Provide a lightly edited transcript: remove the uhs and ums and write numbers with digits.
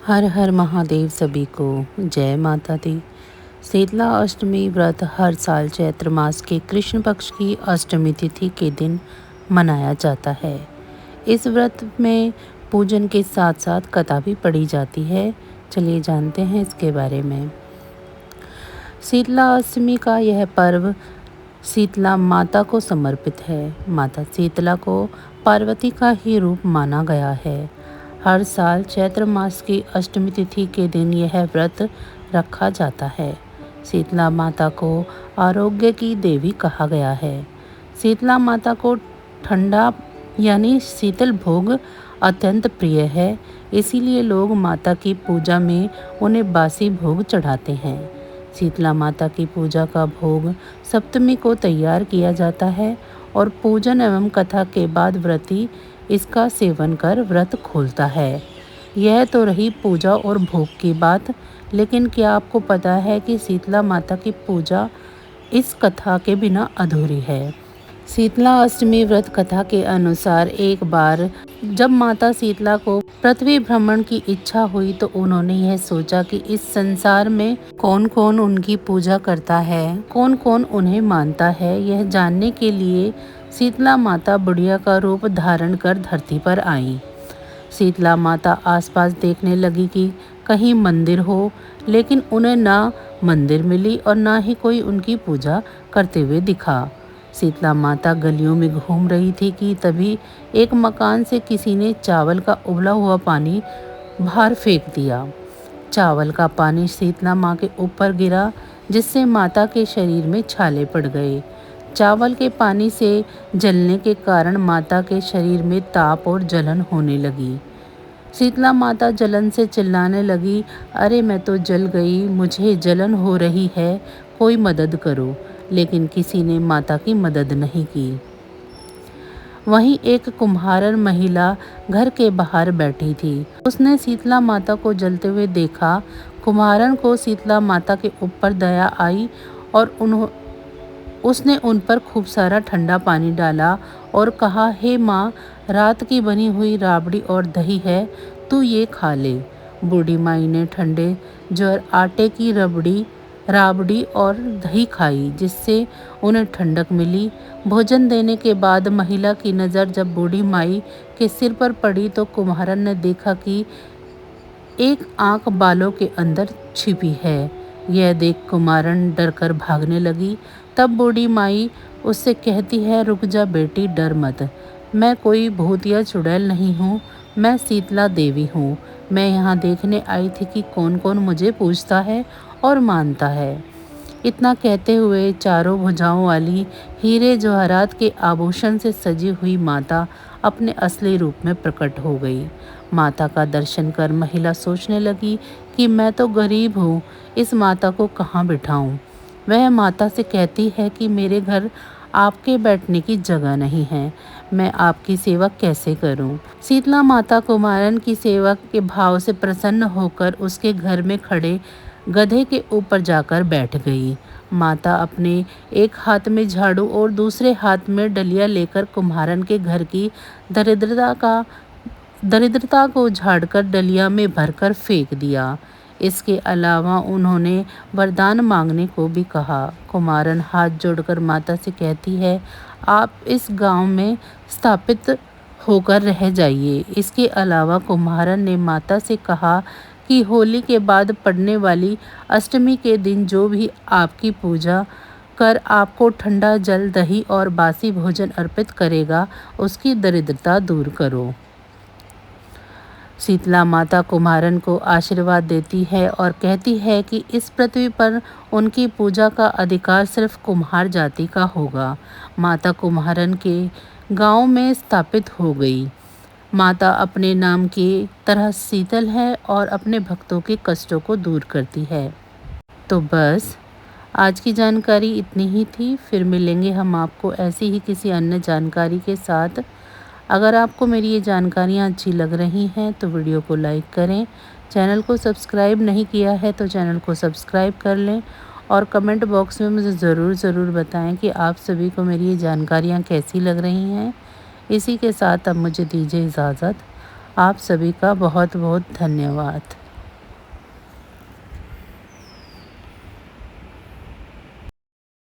हर हर महादेव सभी को जय माता दी। शीतला अष्टमी व्रत हर साल चैत्र मास के कृष्ण पक्ष की अष्टमी तिथि के दिन मनाया जाता है। इस व्रत में पूजन के साथ साथ कथा भी पढ़ी जाती है। चलिए जानते हैं इसके बारे में। शीतला अष्टमी का यह पर्व शीतला माता को समर्पित है। माता शीतला को पार्वती का ही रूप माना गया है। हर साल चैत्र मास की अष्टमी तिथि के दिन यह व्रत रखा जाता है। शीतला माता को आरोग्य की देवी कहा गया है। शीतला माता को ठंडा यानी शीतल भोग अत्यंत प्रिय है, इसीलिए लोग माता की पूजा में उन्हें बासी भोग चढ़ाते हैं। शीतला माता की पूजा का भोग सप्तमी को तैयार किया जाता है और पूजन एवं कथा के बाद व्रती इसका सेवन कर व्रत खोलता है। यह तो रही पूजा और भोग की बात, लेकिन क्या आपको पता है कि शीतला माता की पूजा इस कथा के बिना अधूरी है। शीतला अष्टमी व्रत कथा के अनुसार एक बार जब माता शीतला को पृथ्वी भ्रमण की इच्छा हुई तो उन्होंने यह सोचा कि इस संसार में कौन कौन उनकी पूजा करता है, कौन कौन उन्हें मानता है। यह जानने के लिए शीतला माता बुढ़िया का रूप धारण कर धरती पर आई। शीतला माता आसपास देखने लगी कि कहीं मंदिर हो, लेकिन उन्हें ना मंदिर मिली और ना ही कोई उनकी पूजा करते हुए दिखा। शीतला माता गलियों में घूम रही थी कि तभी एक मकान से किसी ने चावल का उबला हुआ पानी बाहर फेंक दिया। चावल का पानी शीतला माँ के ऊपर गिरा, जिससे माता के शरीर में छाले पड़ गए। चावल के पानी से जलने के कारण माता के शरीर में ताप और जलन होने लगी। शीतला माता जलन से चिल्लाने लगी, अरे मैं तो जल गई, मुझे जलन हो रही है, कोई मदद करो। लेकिन किसी ने माता की मदद नहीं की। वहीं एक कुम्हारन महिला घर के बाहर बैठी थी। उसने शीतला माता को जलते हुए देखा। कुम्हारन को शीतला माता के ऊपर दया आई और उसने उन पर खूब सारा ठंडा पानी डाला और कहा, हे माँ, रात की बनी हुई राबड़ी और दही है, तू ये खा ले। बूढ़ी माई ने ठंडे ज्वर आटे की राबड़ी और दही खाई, जिससे उन्हें ठंडक मिली। भोजन देने के बाद महिला की नज़र जब बूढ़ी माई के सिर पर पड़ी तो कुम्हारन ने देखा कि एक आंख बालों के अंदर छिपी है। यह देख कुम्हारन डरकर भागने लगी। तब बूढ़ी माई उससे कहती है, रुक जा बेटी, डर मत, मैं कोई भूत या चुड़ैल नहीं हूँ, मैं शीतला देवी हूँ। मैं यहाँ देखने आई थी कि कौन कौन मुझे पूजता है और मानता है। इतना कहते हुए चारों भुजाओं वाली हीरे जवाहरात के आभूषण से सजी हुई माता अपने असली रूप में प्रकट हो गई। माता का दर्शन कर महिला सोचने लगी कि मैं तो गरीब हूँ, इस माता को कहाँ बिठाऊं। वह माता से कहती है कि मेरे घर आपके बैठने की जगह नहीं है, मैं आपकी सेवा कैसे करूं। शीतला माता कुमारन की सेवा के भाव से प्रसन्न होकर उसके घर में खड़े गधे के ऊपर जाकर बैठ गई। माता अपने एक हाथ में झाड़ू और दूसरे हाथ में डलिया लेकर कुम्हारन के घर की दरिद्रता को झाड़कर डलिया में भरकर फेंक दिया। इसके अलावा उन्होंने वरदान मांगने को भी कहा। कुम्हारन हाथ जोड़कर माता से कहती है, आप इस गांव में स्थापित होकर रह जाइए। इसके अलावा कुम्हारन ने माता से कहा कि होली के बाद पड़ने वाली अष्टमी के दिन जो भी आपकी पूजा कर आपको ठंडा जल, दही और बासी भोजन अर्पित करेगा, उसकी दरिद्रता दूर करो। शीतला माता कुम्हारन को आशीर्वाद देती है और कहती है कि इस पृथ्वी पर उनकी पूजा का अधिकार सिर्फ कुम्हार जाति का होगा। माता कुम्हारन के गांव में स्थापित हो गई। माता अपने नाम की तरह शीतल है और अपने भक्तों के कष्टों को दूर करती है। तो बस आज की जानकारी इतनी ही थी। फिर मिलेंगे हम आपको ऐसी ही किसी अन्य जानकारी के साथ। अगर आपको मेरी ये जानकारियाँ अच्छी लग रही हैं तो वीडियो को लाइक करें। चैनल को सब्सक्राइब नहीं किया है तो चैनल को सब्सक्राइब कर लें और कमेंट बॉक्स में मुझे ज़रूर बताएं कि आप सभी को मेरी ये जानकारियाँ कैसी लग रही हैं। इसी के साथ अब मुझे दीजिए इजाज़त। आप सभी का बहुत बहुत धन्यवाद।